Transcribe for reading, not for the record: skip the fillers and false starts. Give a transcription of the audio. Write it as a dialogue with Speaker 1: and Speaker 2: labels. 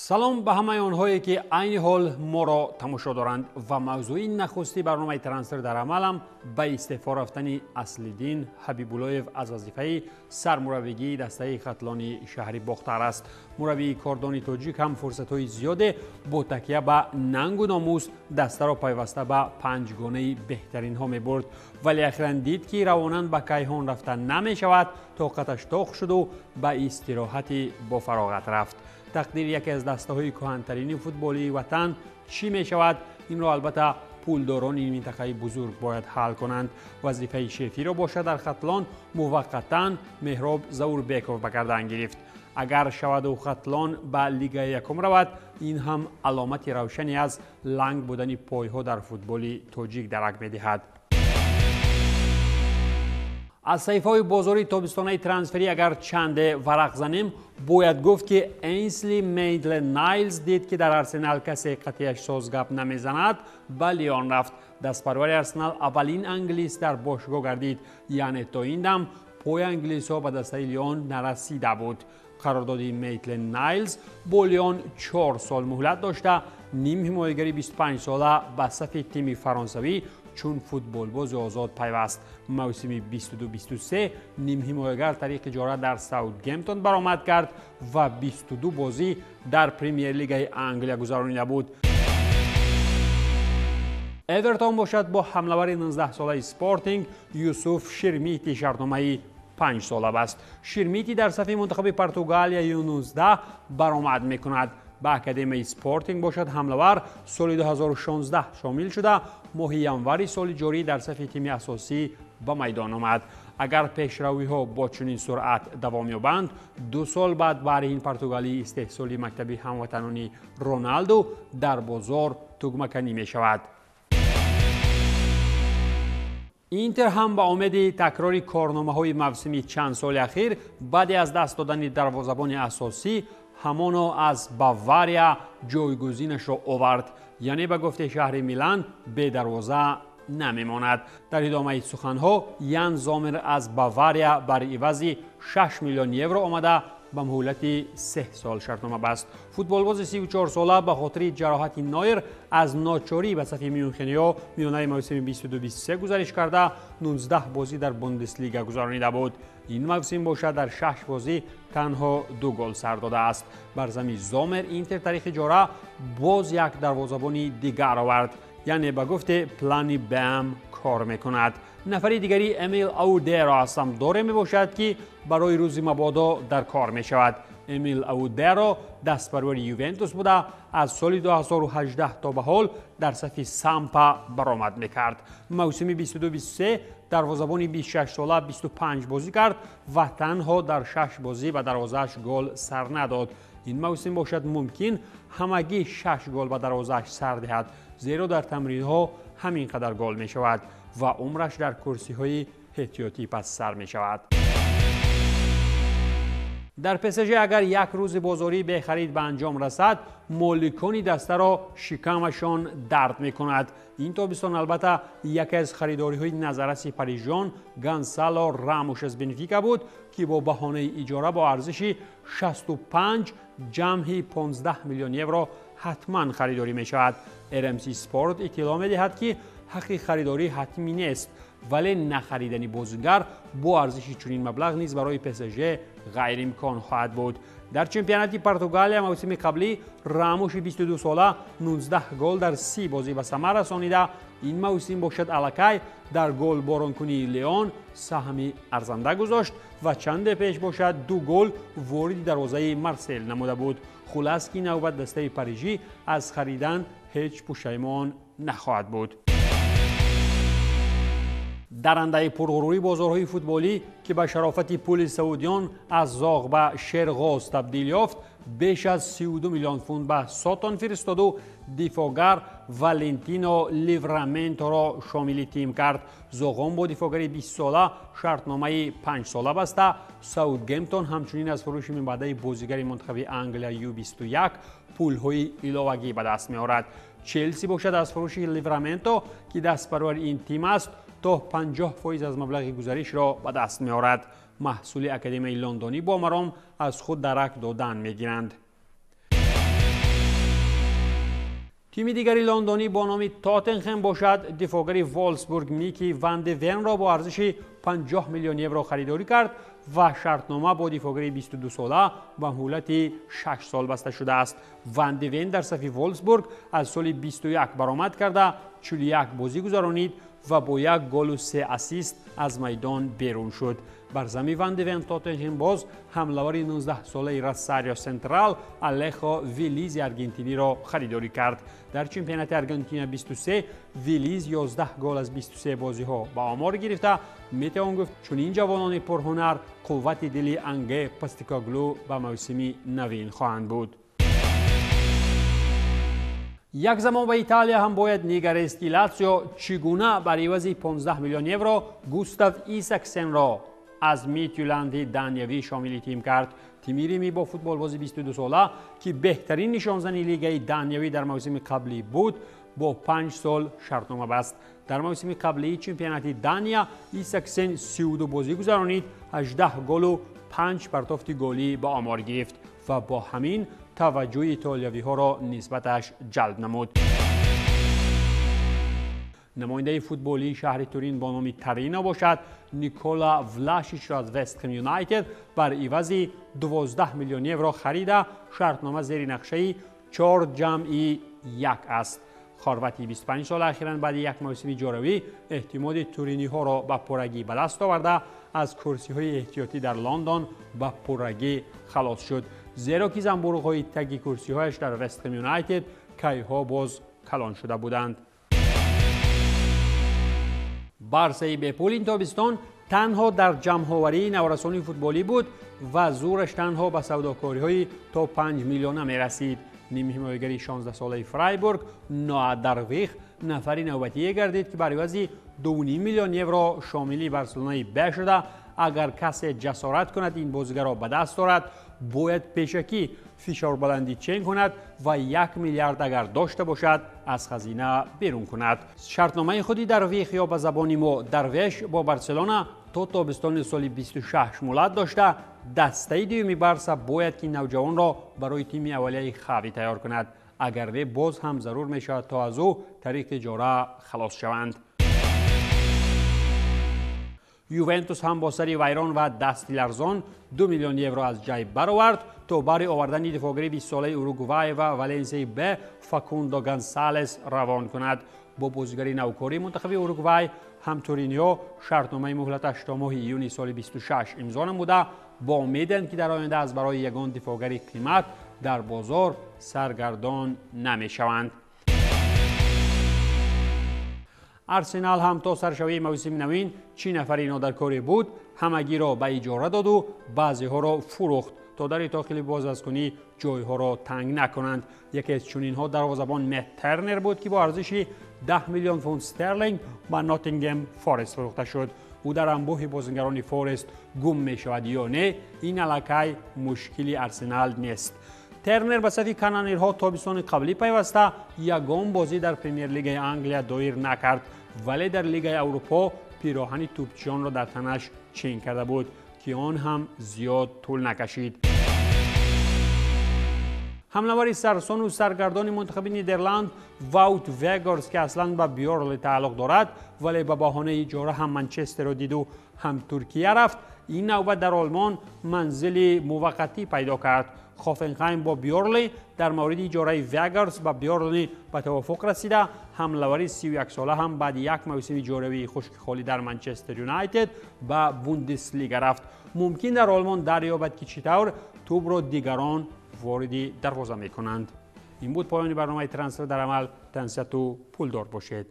Speaker 1: سلام به همه آنهایی که عین حال ما را تماشا دارند و موضوع نخستی برنامه ترانسفر در عملم به استعفا رفتن اصل‌الدین حبیب‌اللهیو از وظیفه سرمربیگی دسته خطلان شهری باختر است. مربی کاردانی تاجیک هم فرصت‌های زیاد با تکیه به ننگ و ناموس دسته را پیوسته به پنجگانه بهترین ها می‌برد، ولی اخیراً دید که رواناً به کیهان رفتن نمی‌شود. طاقتش تاق شد و به استراحتی با فراغت رفت. تقدیر یکی از دسته‌های کهن‌ترین فوتبالی وطن چی می شود؟ این را البته پولداران این منطقه بزرگ باید حل کنند. وظیفه شفی را باشد در خطلان موقتاً مهراب زوربیکوف به گردن گرفت. اگر شود و خطلان به لیگ یکم رود، این هم علامت روشنی از لنگ بودن پایها در فوتبال تاجیک درک می‌دهد. از صحیفه‌های بازاری تابستانه ترانسفری اگر چند ورق زنیم، باید گفت که اینسلی میتلند-نایلز دید که در ارسنال کسی قطعیش ساز گپ نمیزند، به لیون رفت. دستپرور ارسنال اولین انگلیس در باشگاه گردید، یعنی تا این دم پای انگلیس‌ها به دسته لیون نرسیده بود. قرارداد میتلند-نایلز با لیون 4 سال مهلت داشته. نیم حمایتگری 25 ساله به صف تیم فرانسوی چون فوتبال باز آزاد پیوست. موسم 22-23 نیم حمایتگر طریق اجاره در ساوثگمپتون برآمد کرد و 22 بازی در پریمیر لیگ انگلیس گذرانیده بود. اورتون باشد با حمله‌ور 19 ساله اسپورتینگ یوسف شرمیتی شرطنامه 5 ساله است. شرمیتی در صف منتخب پرتغالیا U19 برآمد می‌کند. به اکادمی اسپورتینگ باشد حمله‌ور سال 2016 شامل شده. ماه ینوری سال جاری در صف تیم اساسی به میدان آمد. اگر پیشروی‌ها با چنین سرعت دوام یابند، 2 سال بعد برای این پرتغالی استحصال مکتب هموطنانی رونالدو در بازار تگمه‌کنی می‌شود. اینتر هم به امید تکرار کارنامه‌های موسمی چند سال اخیر بعد از دست دادن دروازه‌بان اساسی همانو از باواریا جایگزینش را آورد، یعنی به گفته شهر میلان به دروازه نمیماند. در ادامه سخنها یان زامر از باواریا بر عوض 6 میلیون یورو آمده به مهلت 3 سال شرطنامه بست. فوتبالباز 34 ساله به خاطر جراحت نویر از ناچاری به صف میونخنیا میانه موسم 22-23 گزارش کرده 19 بازی در بوندسلیگا گذرانیده بود. این موسم باشد در 6 بازی تنها 2 گل سر داده است. بر زمین زامر اینتر طریق اجاره باز یک دروازه‌بان دیگر آورد، یعنی به گفته پلانی بام کار میکند. نفری دیگری امیل اودرا است هم داره می باشد که برای روز مبادا در کار می شود. امیل اودرا دستپرور یوونتوس بوده، از سال 2018 تا به حال در صف سامپا برآمد میکرد. موسم 22-23 دروازه‌بان 26 ساله 25 بازی کرد و تنها در 6 بازی به دروازه‌اش گل سر نداد. این موسم باشد ممکن همگی 6 گل به دروازه‌اش سر دهد، زیرا در تمرین‌ها همین قدر گل می شود و عمرش در کرسی‌های احتیاطی پس سر می شود. در PSG اگر یک روز بازاری به خرید به انجام رسد، مالکان دسته را شکمشان درد می کند. این تابستان البته یکی از خریداری‌های نظررس پاریژیان گانسالو راموس از بنفیکا بود که با بهانه اجاره با ارزش 65 جمعی 15 میلیون یورو حتما خریداری می شود. RMC سپورت اطلاع می دهد که حق خریداری حتمی نیست، ولی نخریدن بازیگر با ارزش چنین مبلغ نیز برای PSG غیر امکان خواهد بود. در چمپیونات پرتغالیا موسم قبلی راموس 22 ساله 19 گل در 30 بازی به ثمر رسانیده. این موسم باشد الکی در گل بارانکنی لیون سهمی ارزنده گذاشت و چند پیش باشد 2 گل وارد دروازه مارسل نموده بود. خلاص که نوبت دسته پاریژی از خریدن هیچ پشیمان نخواهد بود. درنده پرغروری بازارهای فوتبالی که به شرافت پول سعودیان از زاغ به شرغاز تبدیل یافت، بیش از 32 میلیون پوند به ساتان فرستاد و دفاعگر والنتینو لیورامنتو را شامل تیم کرد. زاغان با دفاعگر 20 ساله شرطنامه 5 ساله بسته. ساوثگمپتون همچنین از فروش من بعد بازیگر منتخب انگلیا U21 پول‌های علاوه‌ای به دست می‌آورد. چلسی باشد از فروش لیورامنتو که دستپرور این تیم است تا 50% از مبلغ گزارش را به دست می‌آورد. محصول اکادمی لندنی با مرام از خود درک دادن می‌گیرند. تیم دیگری لندنی با نام تاتنهم باشد دفاعگری وولفسبورگ میکی وند ون را با ارزش 50 میلیون یورو خریداری کرد و شرطنامه با دفاعگری 22 ساله با مهلت 6 سال بسته شده است. وند ون در صف وولفسبورگ از سال 21 برآمد کرده 41 بازی گذرانید و با 1 گل و 3 اسیست از میدان بیرون شد. بر زمین وند ون تاتنهم باز حمله‌ور 19 ساله راساريو سنترال آلخو ویلیز آرژانتینی را خریداری کرد. در چمپیونات آرژانتین 23 ویلیز 11 گل از 23 بازی‌ها با آمار گرفته. میتوان گفت چون این جوانان پرهنر قوت دلی انگه پستیکاگلو با موسمی نوین خواهند بود. یک زمان به ایتالیا هم باید نگریست که لاتزیو چگونه بر عوض 15 میلیون یورو گوستاو ایساکسن را از میتیولند دانیوی شامل تیم کرد. تیم ریمی با فوتبال بازی 22 ساله که بهترین نشانزنی لیگ دانیوی در موسم قبلی بود با 5 سال شرطنامه بست. در موسم قبلی چمپیونات دانیا ایساکسن 32 بازی گذرانید، 18 گل و 5 پرتافت گلی با آمار گرفت و با همین توجه ایتالیایی ها را نسبتش جلب نمود. نماینده فوتبالی شهر تورین با نام ترینا باشد نیکولا ولاشیچ را از وست هم یونایتد بر عوض 12 میلیون یورو خریده شرطنامه زیر نقشه 4+1 است. خارواتی 25 سال اخیراً بعد یک موسم جاروی اعتماد تورینی ها را به پرگی به دست آورده از کرسی های احتیاطی در لندن به پرگی خلاص شد، زیرا که زنبورق های تگی کرسی هایش در وست هم یونایتد کیها باز کلان شده بودند. بارسای بپول این تابستان تنها در جمع‌آوری نورسانی فوتبالی بود و زورش تنها به سوداکاری های تا 5 میلیون می رسید. نیم حمایتگری 16 ساله فرایبورگ نوآ درویخ نفری نوبتی گردید که بر عوض 2.5 میلیون یورو شامل بارسلونای ب شده. اگر کسی جسارت کند این بازیگر را به دست دارد باید پیشکی فشار بلندی چین کند و 1 میلیارد اگر داشته باشد از خزینه بیرون کند. شرطنامه خودی درویخ یا به زبان ما درویش با بارسلونا تا تابستان سال 26 مولد داشته. دسته دوم بارسا باید که نوجوان را برای تیم اولیه خوی تیار کند، اگر نه باز هم ضرور می شود تا از او طریق اجاره خلاص شوند. یوونتوس هم با سر ویران و دست لرزان 2 میلیون یورو از جیب برآورد تا برای آوردن دفاعگر 20 ساله اوروگوئه و والنسیا به فاکوندو گونسالز روان کند. با بازیگری نوکاری منتخب اوروگوئه هم تورینیو شرطنامه مهلتش تا ماه ایون سال 26 امضا نموده با امیدند که در آینده از برای یگان دفاعگر قیمت در بازار سرگردان نمی شوند. ارسنال هم تا سرشوی موسم نوین 3 نفری نادرکاری بود، همگی را به اجاره داد و بعضی ها را فروخت تا در داخل بازرسانی جای ها را تنگ نکنند. یکی از چنین ها دروازه‌بان مت ترنر بود که با ارزش 10 میلیون پوند استرلینگ به ناتینگهم فارست فروخته شد. او در انبوه بازیگران فارست گم می شود یا نه این علاقه مشکلی ارسنال نیست. ترنر به صف کانونرها تابستان قبلی پیوسته یگان بازی در پرمیر لیگ انگلیا دایر نکرد، ولی در لیگ اروپا پیراهن توپچیان را در تنش چین کرده بود که آن هم زیاد طول نکشید. حمله‌ور سرسان و سرگردان منتخب نیدرلند ووت وگرز که اصلا به بیورلی تعلق دارد ولی به بهانه اجاره هم منچستر را دید و هم ترکیه رفت، این نوبت در آلمان منزل موقتی پیدا کرد. هافنهایم با بیورلی در مورد اجاره وگرز با بیورلی به توافق رسیده. حمله‌ور 31 ساله هم بعد یک موسم جاروی خشک خالی در منچستر یونایتد به بوندسلیگا رفت. ممکن در آلمان دریابد که چطور توپ را دیگران وارد دروازه می کنند. این بود پایان برنامه ترانسفر در عمل. تنسیت و پولدار باشید.